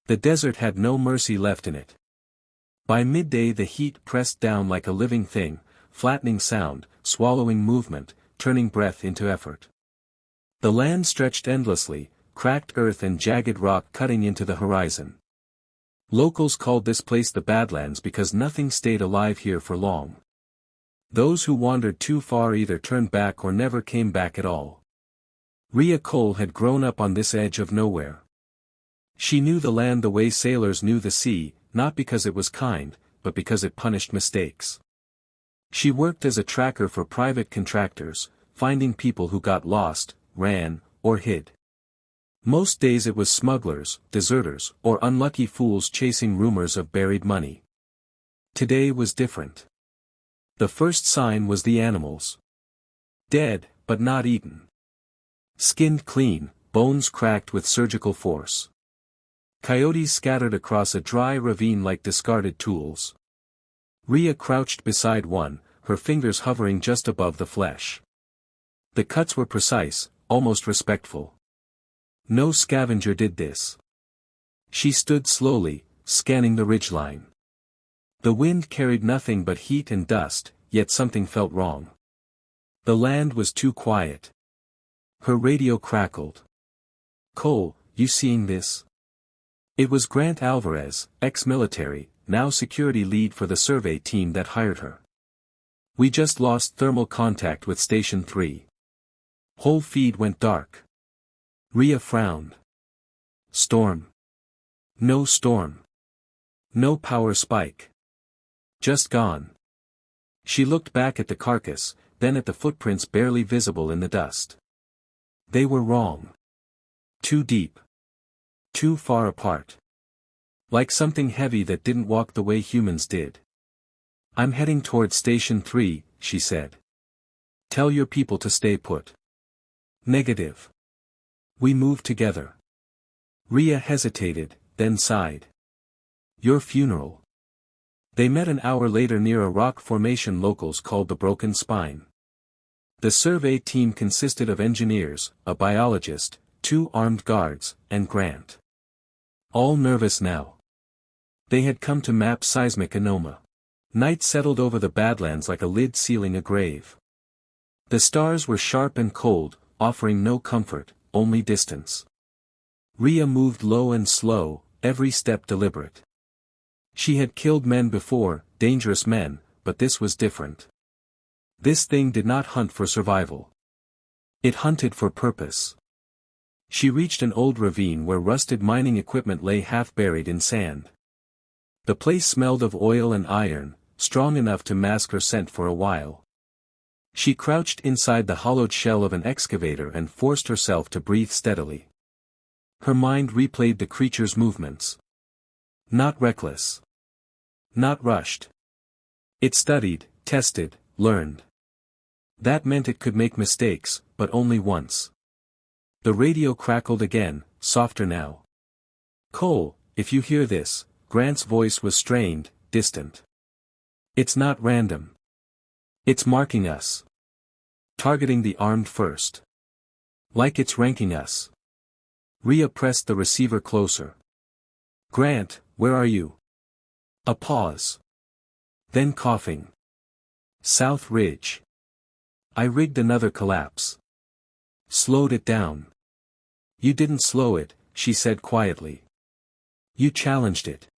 The desert had no mercy left in it. By midday the heat pressed down like a living thing, flattening sound, swallowing movement, turning breath into effort. The land stretched endlessly, cracked earth and jagged rock cutting into the horizon. Locals called this place the Badlands because nothing stayed alive here for long. Those who wandered too far either turned back or never came back at all. Rhea Cole had grown up on this edge of nowhere. She knew the land the way sailors knew the sea, not because it was kind, but because it punished mistakes. She worked as a tracker for private contractors, finding people who got lost, ran, or hid. Most days it was smugglers, deserters, or unlucky fools chasing rumors of buried money. Today was different. The first sign was the animals. Dead, but not eaten. Skinned clean, bones cracked with surgical force. Coyotes scattered across a dry ravine like discarded tools. Rhea crouched beside one, her fingers hovering just above the flesh. The cuts were precise, almost respectful. No scavenger did this. She stood slowly, scanning the ridgeline. The wind carried nothing but heat and dust, yet something felt wrong. The land was too quiet. Her radio crackled. "Cole, you seeing this?" It was Grant Alvarez, ex-military, now security lead for the survey team that hired her. "We just lost thermal contact with Station 3. Whole feed went dark." Rhea frowned. "Storm." "No storm. No power spike. Just gone." She looked back at the carcass, then at the footprints barely visible in the dust. They were wrong. Too deep. Too far apart. Like something heavy that didn't walk the way humans did. "I'm heading toward Station 3, she said. "Tell your people to stay put." "Negative. We move together." Rhea hesitated, then sighed. "Your funeral." They met an hour later near a rock formation locals called the Broken Spine. The survey team consisted of engineers, a biologist, 2 armed guards, and Grant. All nervous now. They had come to map seismic anomaly. Night settled over the Badlands like a lid sealing a grave. The stars were sharp and cold, offering no comfort, only distance. Rhea moved low and slow, every step deliberate. She had killed men before, dangerous men, but this was different. This thing did not hunt for survival. It hunted for purpose. She reached an old ravine where rusted mining equipment lay half buried in sand. The place smelled of oil and iron, strong enough to mask her scent for a while. She crouched inside the hollowed shell of an excavator and forced herself to breathe steadily. Her mind replayed the creature's movements. Not reckless. Not rushed. It studied, tested, learned. That meant it could make mistakes, but only once. The radio crackled again, softer now. "Cole, if you hear this," Grant's voice was strained, distant. "It's not random. It's marking us. Targeting the armed first. Like it's ranking us." Rhea pressed the receiver closer. "Grant, where are you?" A pause. Then coughing. "South Ridge. I rigged another collapse. Slowed it down." "You didn't slow it," she said quietly. "You challenged it."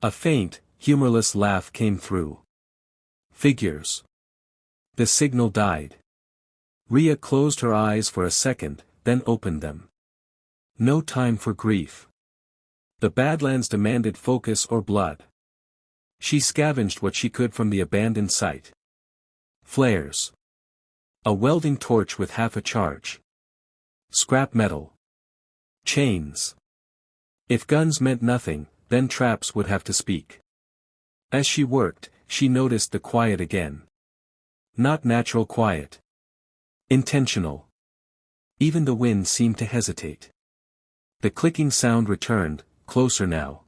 A faint, humorless laugh came through. "Figures." The signal died. Rhea closed her eyes for a second, then opened them. No time for grief. The Badlands demanded focus or blood. She scavenged what she could from the abandoned site. Flares. A welding torch with half a charge. Scrap metal. Chains. If guns meant nothing, then traps would have to speak. As she worked, she noticed the quiet again. Not natural quiet. Intentional. Even the wind seemed to hesitate. The clicking sound returned, closer now.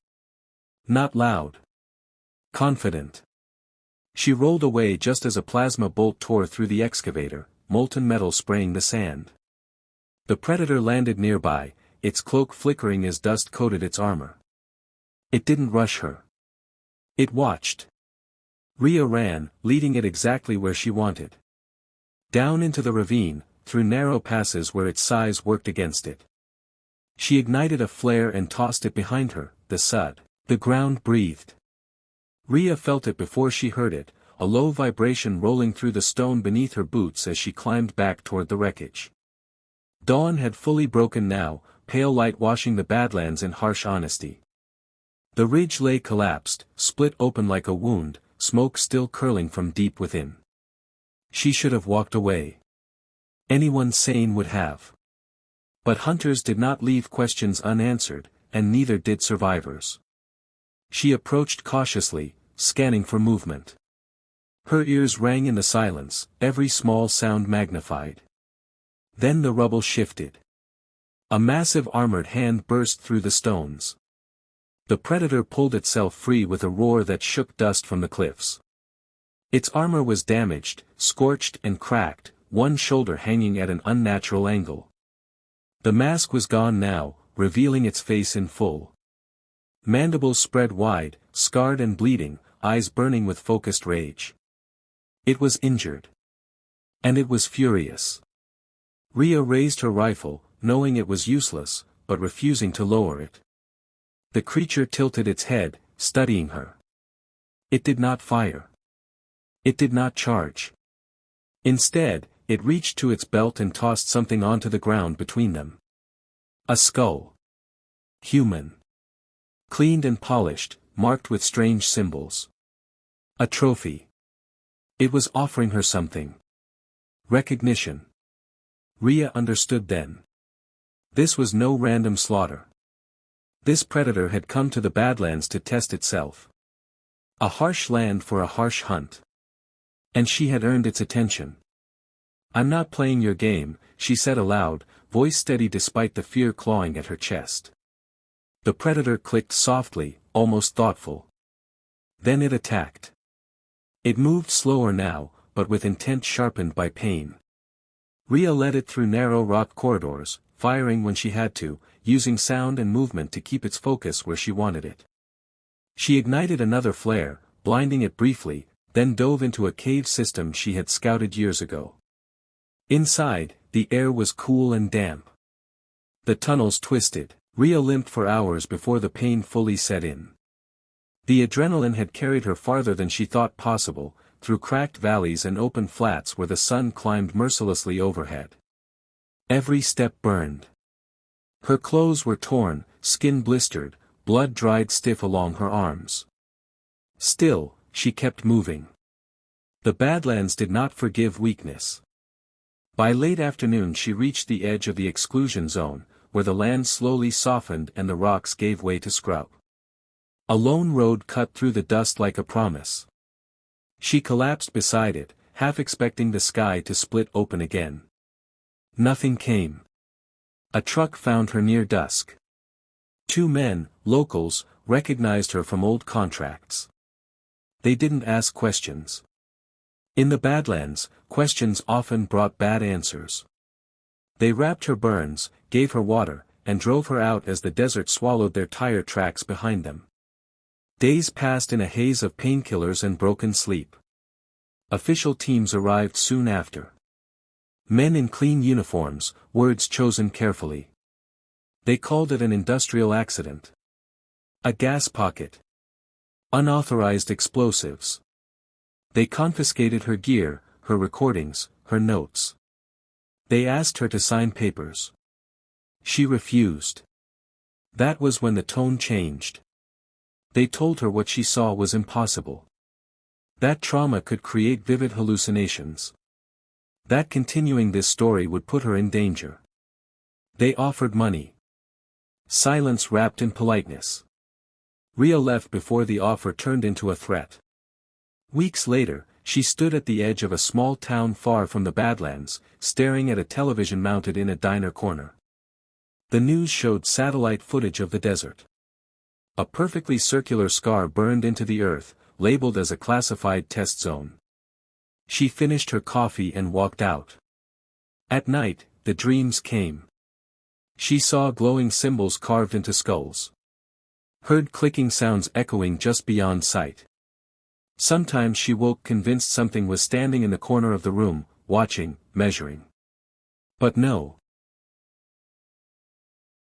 Not loud. Confident. She rolled away just as a plasma bolt tore through the excavator, molten metal spraying the sand. The predator landed nearby, its cloak flickering as dust coated its armor. It didn't rush her. It watched. Rhea ran, leading it exactly where she wanted. Down into the ravine, through narrow passes where its size worked against it. She ignited a flare and tossed it behind her, the sud. The ground breathed. Rhea felt it before she heard it, a low vibration rolling through the stone beneath her boots as she climbed back toward the wreckage. Dawn had fully broken now, pale light washing the Badlands in harsh honesty. The ridge lay collapsed, split open like a wound, smoke still curling from deep within. She should have walked away. Anyone sane would have. But hunters did not leave questions unanswered, and neither did survivors. She approached cautiously, scanning for movement. Her ears rang in the silence, every small sound magnified. Then the rubble shifted. A massive armored hand burst through the stones. The predator pulled itself free with a roar that shook dust from the cliffs. Its armor was damaged, scorched and cracked, one shoulder hanging at an unnatural angle. The mask was gone now, revealing its face in full. Mandibles spread wide, scarred and bleeding, eyes burning with focused rage. It was injured. And it was furious. Rhea raised her rifle, knowing it was useless, but refusing to lower it. The creature tilted its head, studying her. It did not fire. It did not charge. Instead, it reached to its belt and tossed something onto the ground between them. A skull. Human. Cleaned and polished, marked with strange symbols. A trophy. It was offering her something. Recognition. Rhea understood then. This was no random slaughter. This predator had come to the Badlands to test itself. A harsh land for a harsh hunt. And she had earned its attention. "I'm not playing your game," she said aloud, voice steady despite the fear clawing at her chest. The predator clicked softly, almost thoughtful. Then it attacked. It moved slower now, but with intent sharpened by pain. Rhea led it through narrow rock corridors, firing when she had to, using sound and movement to keep its focus where she wanted it. She ignited another flare, blinding it briefly, then dove into a cave system she had scouted years ago. Inside, the air was cool and damp. The tunnels twisted. Rhea limped for hours before the pain fully set in. The adrenaline had carried her farther than she thought possible, through cracked valleys and open flats where the sun climbed mercilessly overhead. Every step burned. Her clothes were torn, skin blistered, blood dried stiff along her arms. Still, she kept moving. The Badlands did not forgive weakness. By late afternoon she reached the edge of the exclusion zone, where the land slowly softened and the rocks gave way to scrub. A lone road cut through the dust like a promise. She collapsed beside it, half expecting the sky to split open again. Nothing came. A truck found her near dusk. Two men, locals, recognized her from old contracts. They didn't ask questions. In the Badlands, questions often brought bad answers. They wrapped her burns, gave her water, and drove her out as the desert swallowed their tire tracks behind them. Days passed in a haze of painkillers and broken sleep. Official teams arrived soon after. Men in clean uniforms, words chosen carefully. They called it an industrial accident. A gas pocket. Unauthorized explosives. They confiscated her gear, her recordings, her notes. They asked her to sign papers. She refused. That was when the tone changed. They told her what she saw was impossible. That trauma could create vivid hallucinations. That continuing this story would put her in danger. They offered money. Silence wrapped in politeness. Rhea left before the offer turned into a threat. Weeks later, she stood at the edge of a small town far from the Badlands, staring at a television mounted in a diner corner. The news showed satellite footage of the desert. A perfectly circular scar burned into the earth, labeled as a classified test zone. She finished her coffee and walked out. At night, the dreams came. She saw glowing symbols carved into skulls. Heard clicking sounds echoing just beyond sight. Sometimes she woke convinced something was standing in the corner of the room, watching, measuring. But no,